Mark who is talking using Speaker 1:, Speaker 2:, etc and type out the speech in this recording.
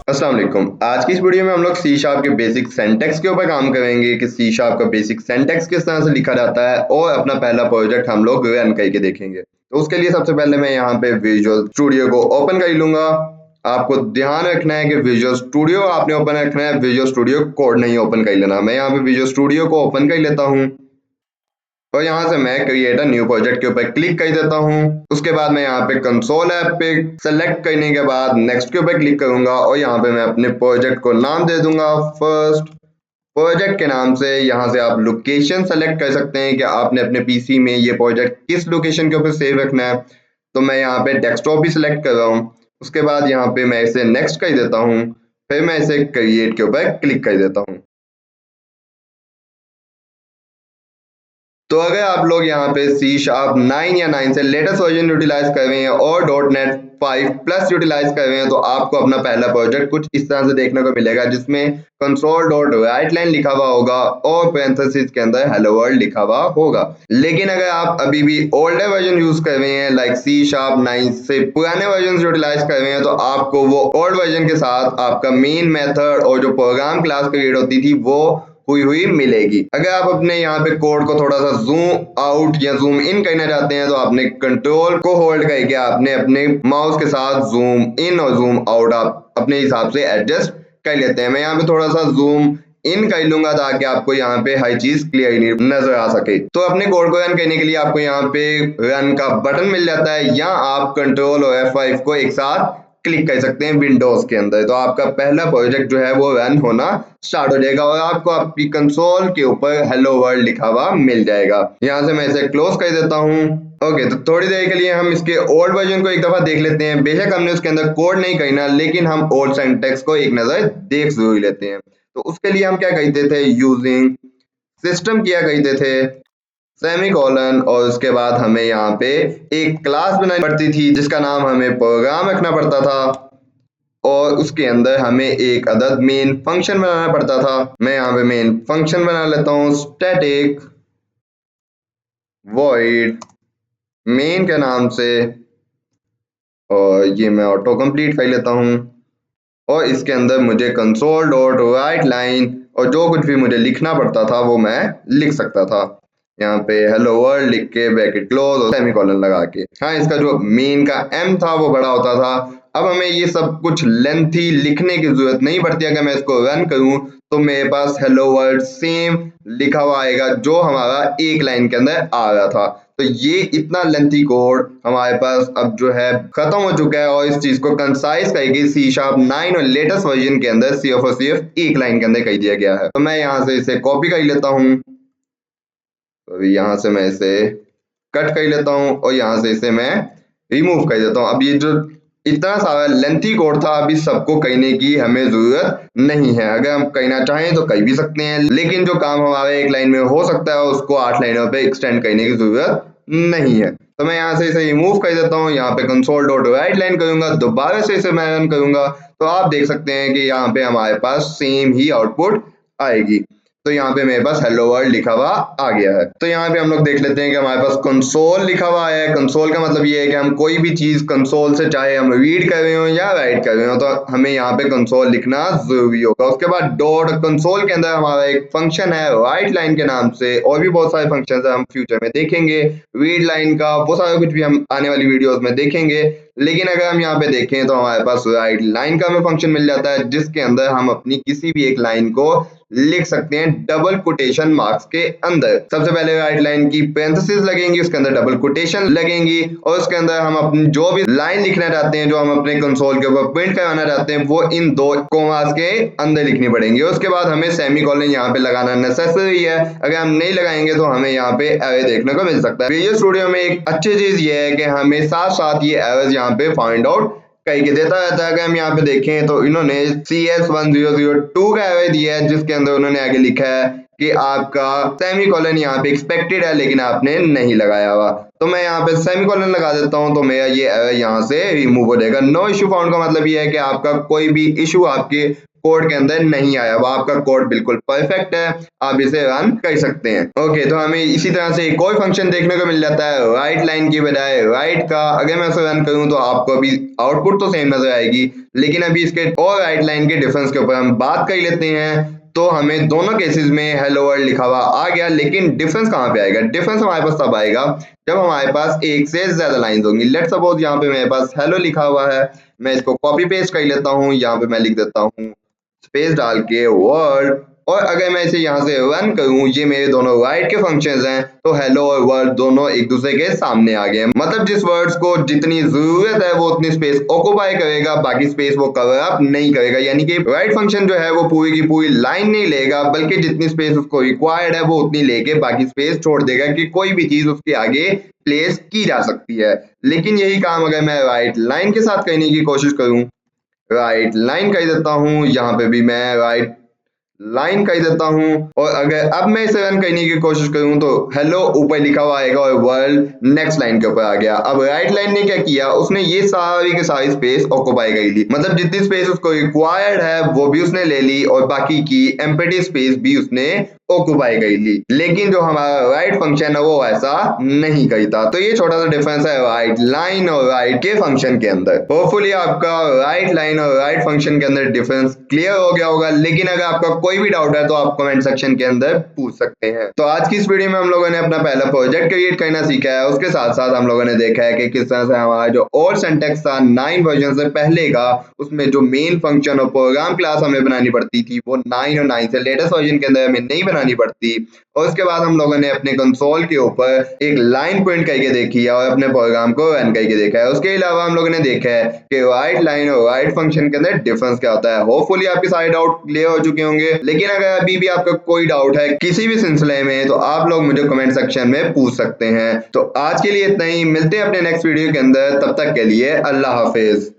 Speaker 1: अस्सलाम वालेकुम। आज की इस वीडियो में हम लोग सी शार्प के बेसिक सिंटैक्स के ऊपर काम करेंगे कि सी शार्प का बेसिक सिंटैक्स किस तरह से लिखा जाता है और अपना पहला प्रोजेक्ट हम लोग रन करके देखेंगे। तो उसके लिए सबसे पहले मैं यहाँ पे विजुअल स्टूडियो को ओपन कर लूंगा। आपको ध्यान रखना है कि विजुअल स्टूडियो आपने ओपन रखना है, विजुअल स्टूडियो कोड नहीं ओपन कर लेना। मैं यहाँ पे विजुअल स्टूडियो को ओपन कर लेता हूँ और यहाँ से मैं क्रिएट अ न्यू प्रोजेक्ट के ऊपर क्लिक कर देता हूँ। उसके बाद मैं यहाँ पे कंसोल ऐप पे सेलेक्ट करने के बाद नेक्स्ट के ऊपर क्लिक करूंगा और यहाँ पे मैं अपने प्रोजेक्ट को नाम दे दूंगा फर्स्ट। प्रोजेक्ट के नाम से यहाँ से आप लोकेशन सेलेक्ट कर सकते हैं कि आपने अपने पीसी में ये प्रोजेक्ट किस लोकेशन के ऊपर सेव रखना है। तो मैं यहाँ पे डेस्कटॉप भी सिलेक्ट कर रहा हूँ। उसके बाद यहाँ पे मैं इसे नेक्स्ट कर देता हूँ, फिर मैं इसे क्रिएट के ऊपर क्लिक कर देता हूँ। तो अगर आप लोग यहाँ पे सी शार्प 9 या 9 से लेटेस्ट वर्जन यूटिलाइज कर रहे हैं और डॉट नेट 5 प्लस यूटिलाइज कर रहे हैं तो आपको अपना पहला प्रोजेक्ट कुछ इस तरह से देखने को मिलेगा, जिसमें कंसोल डॉट राइट लाइन लिखा हुआ होगा और पैरेंथेसिस के अंदर हेलो वर्ल्ड लिखा हुआ होगा। लेकिन अगर आप अभी भी ओल्डर वर्जन यूज कर रहे हैं लाइक सी शार्प 9 से पुराने वर्जन यूटिलाइज कर रहे हैं तो आपको वो ओल्ड वर्जन के साथ आपका मेन मेथड और जो प्रोग्राम क्लास क्रिएट होती थी वो हुई मिलेगी। अगर आप अपने यहाँ पे कोड को थोड़ा सा जूम आउट या जूम इन करना चाहते हैं तो आपने कंट्रोल को होल्ड करके आपने अपने माउस के साथ जूम इन और जूम आउट आप अपने हिसाब से एडजस्ट कर लेते हैं। मैं यहाँ पे थोड़ा सा जूम इन कर लूंगा ताकि आपको यहाँ पे हर चीज क्लियरली नजर आ सके। तो अपने कोड को रन करने के लिए आपको यहाँ पे रन का बटन मिल जाता है या आप कंट्रोल और F5 को एक साथ क्लिक कर सकते हैं विंडोज के अंदर। तो आपका पहला प्रोजेक्ट जो है वो रन होना स्टार्ट हो जाएगा और आपको आपकी कंसोल के ऊपर हेलो वर्ल्ड लिखा हुआ मिल जाएगा। यहाँ से मैं इसे क्लोज कर देता हूँ। ओके, तो थोड़ी देर के लिए हम इसके ओल्ड वर्जन को एक दफा देख लेते हैं। बेशक हमने उसके अंदर कोड नहीं करना, लेकिन हम ओल्ड सिंटैक्स को एक नजर देख जरूर लेते हैं। तो उसके लिए हम क्या करते थे, यूजिंग सिस्टम किया करते थे सेमीकोलन और उसके बाद हमें यहाँ पे एक क्लास बनानी पड़ती थी जिसका नाम हमें प्रोग्राम रखना पड़ता था और उसके अंदर हमें एक अदद मेन फंक्शन बनाना पड़ता था। मैं यहाँ पे मेन फंक्शन बना लेता हूँ स्टैटिक वॉइड मेन के नाम से और ये मैं ऑटो कंप्लीट कर लेता हूँ और इसके अंदर मुझे कंसोल डॉट राइट लाइन और जो कुछ भी मुझे लिखना पड़ता था वो मैं लिख सकता था। यहाँ पे हेलो वर्ल्ड लिख के ब्रैकेट क्लोज और सेमीकोलन लगा के। हाँ, इसका जो मेन का एम था वो बड़ा होता था। अब हमें ये सब कुछ लेंथी लिखने की जरूरत नहीं पड़ती। अगर मैं इसको रन करूं तो मेरे पास हेलो वर्ल्ड सेम लिखा हुआ आएगा जो हमारा एक लाइन के अंदर आ रहा था। तो ये इतना लेंथी कोड हमारे पास अब जो है खत्म हो चुका है और इस चीज को कंसाइज करके सी शार्प 9 और लेटेस्ट वर्जन के अंदर सिर्फ और सिर्फ एक लाइन के अंदर कर दिया गया है। तो मैं यहाँ से इसे कॉपी कर लेता हूँ, तो यहाँ से मैं इसे कट कर लेता हूँ और यहाँ से इसे मैं रिमूव कर देता हूँ। अब ये जो इतना सारा लेंथी कोड था, अभी सबको करने की हमें जरूरत नहीं है। अगर हम करना चाहें तो कर भी सकते हैं, लेकिन जो काम हमारे एक लाइन में हो सकता है उसको 8 लाइनों पे एक्सटेंड करने की जरूरत नहीं है। तो मैं यहाँ से इसे रिमूव कर देता हूँ, यहाँ पे कंसोल डॉट राइट लाइन करूंगा, दोबारा से इसे मैं रन करूंगा तो आप देख सकते हैं कि यहाँ पे हमारे पास सेम ही आउटपुट आएगी। तो यहाँ पे मेरे पास हेलो वर्ल्ड लिखा हुआ आ गया है। तो यहाँ पे हम लोग देख लेते हैं कि हमारे पास कंसोल लिखा हुआ है। कंसोल का मतलब ये है कि हम कोई भी चीज कंसोल से चाहे हम रीड कर रहे हो या राइट कर रहे हो तो हमें यहाँ पे कंसोल लिखना जरूरी होगा। उसके बाद डॉट कंसोल के अंदर हमारा एक फंक्शन है राइट लाइन के नाम से, और भी बहुत सारे फंक्शन है हम फ्यूचर में देखेंगे। रीड लाइन का वो सारा कुछ भी हम आने वाली वीडियोस में देखेंगे। लेकिन अगर हम यहाँ पे देखें तो हमारे पास राइट लाइन का हमें फंक्शन मिल जाता है जिसके अंदर हम अपनी किसी भी एक लाइन को लिख सकते हैं डबल कोटेशन मार्क्स के अंदर। सबसे पहले राइट लाइन की पैरेंथेसिस लगेंगी, उसके अंदर डबल कोटेशन लगेंगी और उसके अंदर हम अपनी जो भी लाइन लिखना चाहते हैं, जो हम अपने कंसोल के ऊपर प्रिंट करवाना चाहते हैं, वो इन दो कोमास के अंदर लिखनी पड़ेंगी। उसके बाद हमें सेमीकोलन यहाँ पे लगाना नेसेसरी है। अगर हम नहीं लगाएंगे तो हमें यहाँ पे एरर देखने को मिल सकता है। विजुअल स्टूडियो में एक अच्छी चीज ये है कि हमें साथ साथ ये एरर्स यहाँ पे फाइंड आउट करके देता रहता है। अगर हम यहाँ पे देखें तो इन्होंने CS1002 का एरर दिया है जिसके अंदर उन्होंने आगे लिखा है कि आपका सेमीकोलन यहाँ पे एक्सपेक्टेड है लेकिन आपने नहीं लगाया हुआ। तो मैं यहाँ पे सेमीकोलन लगा देता हूँ तो मेरा ये एरर यहाँ से रिमूव हो जाएगा। नो इशू फाउंड का मतलब ये है कि आपका कोई भी इशू आपके कोड के अंदर नहीं आया, वो आपका कोड बिल्कुल परफेक्ट है, आप इसे रन कर सकते हैं। ओके, तो हमें इसी तरह से एक और फंक्शन देखने को मिल जाता है राइट लाइन की बजाय राइट का। अगर मैं उसे रन करूं तो आपको अभी आउटपुट तो सेम नजर आएगी, लेकिन अभी इसके और राइट लाइन के डिफरेंस के ऊपर हम बात कर लेते हैं। तो हमें दोनों केसेस में हेलो वर्ल्ड लिखा हुआ आ गया, लेकिन डिफरेंस कहाँ पे आएगा? डिफरेंस हमारे पास तब आएगा जब हमारे पास एक से ज्यादा लाइंस होंगी। लेट्स सपोज यहाँ पे मेरे पास हेलो लिखा हुआ है, मैं इसको कॉपी पेस्ट कर लेता हूँ, यहाँ पे मैं लिख देता हूँ स्पेस डाल के वर्ड, और अगर मैं इसे यहाँ से रन करूँ, ये मेरे दोनों राइट के फंक्शंस हैं, तो हेलो और वर्ड दोनों एक दूसरे के सामने आ गए। मतलब जिस वर्ड्स को जितनी जरूरत है वो उतनी स्पेस ऑक्युपाई करेगा, बाकी स्पेस वो कवर अप नहीं करेगा। यानी कि राइट फंक्शन जो है वो पूरी की पूरी लाइन नहीं लेगा, बल्कि जितनी स्पेस उसको रिक्वायर्ड है वो उतनी लेके बाकी स्पेस छोड़ देगा कि कोई भी चीज उसके आगे प्लेस की जा सकती है। लेकिन यही काम अगर मैं राइट लाइन के साथ करने की कोशिश करूं, राइट लाइन कर देता हूँ, यहाँ पे भी मैं राइट लाइन कर देता हूँ, और अगर अब मैं इसे रन करने की कोशिश करूँ तो हेलो ऊपर लिखा हुआ आएगा और वर्ल्ड नेक्स्ट लाइन के ऊपर आ गया। अब राइट लाइन ने क्या किया, उसने ये सारी की सारी स्पेस ऑक्युपाई कर ली, मतलब जितनी स्पेस उसको रिक्वायर्ड है वो भी उसने ले ली, और बाकी की एम्प्टी स्पेस भी उसने ऑक्युपाई कर ली। लेकिन जो हमारा राइट फंक्शन है वो ऐसा नहीं करता। तो ये छोटा सा डिफरेंस है राइट लाइन और राइट के फंक्शन के अंदर। होपफुली आपका राइट लाइन और राइट फंक्शन के अंदर डिफरेंस क्लियर हो गया होगा, लेकिन अगर आपका कोई भी डाउट है तो आप कमेंट सेक्शन के अंदर पूछ सकते हैं। तो आज की इस वीडियो में हम लोगों ने अपना पहला प्रोजेक्ट क्रिएट करना सीखा है, उसके साथ साथ हम लोगों ने देखा है कि किस तरह से हमारा जो ओल्ड सिंटैक्स था 9 वर्जन से पहले का, उसमें जो मेन फंक्शन और प्रोग्राम क्लास हमें बनानी पड़ती थी वो 9 और 9 से लेटेस्ट वर्जन के अंदर हमें नहीं बनानी पड़ती। और उसके बाद हम लोगों ने अपने कंसोल के ऊपर एक लाइन प्रिंट करके देखी है और अपने प्रोग्राम को रन करके देखा है। उसके अलावा हम लोगों ने देखा है कि राइट लाइन और राइट फंक्शन के अंदर डिफरेंस क्या होता है। होपफुली आपके सारे डाउट क्लियर हो चुके होंगे, लेकिन अगर अभी भी आपका कोई डाउट है किसी भी सिलसिले में तो आप लोग मुझे कमेंट सेक्शन में पूछ सकते हैं। तो आज के लिए इतना ही, मिलते हैं अपने नेक्स्ट वीडियो के अंदर, तब तक के लिए अल्लाह हाफिज।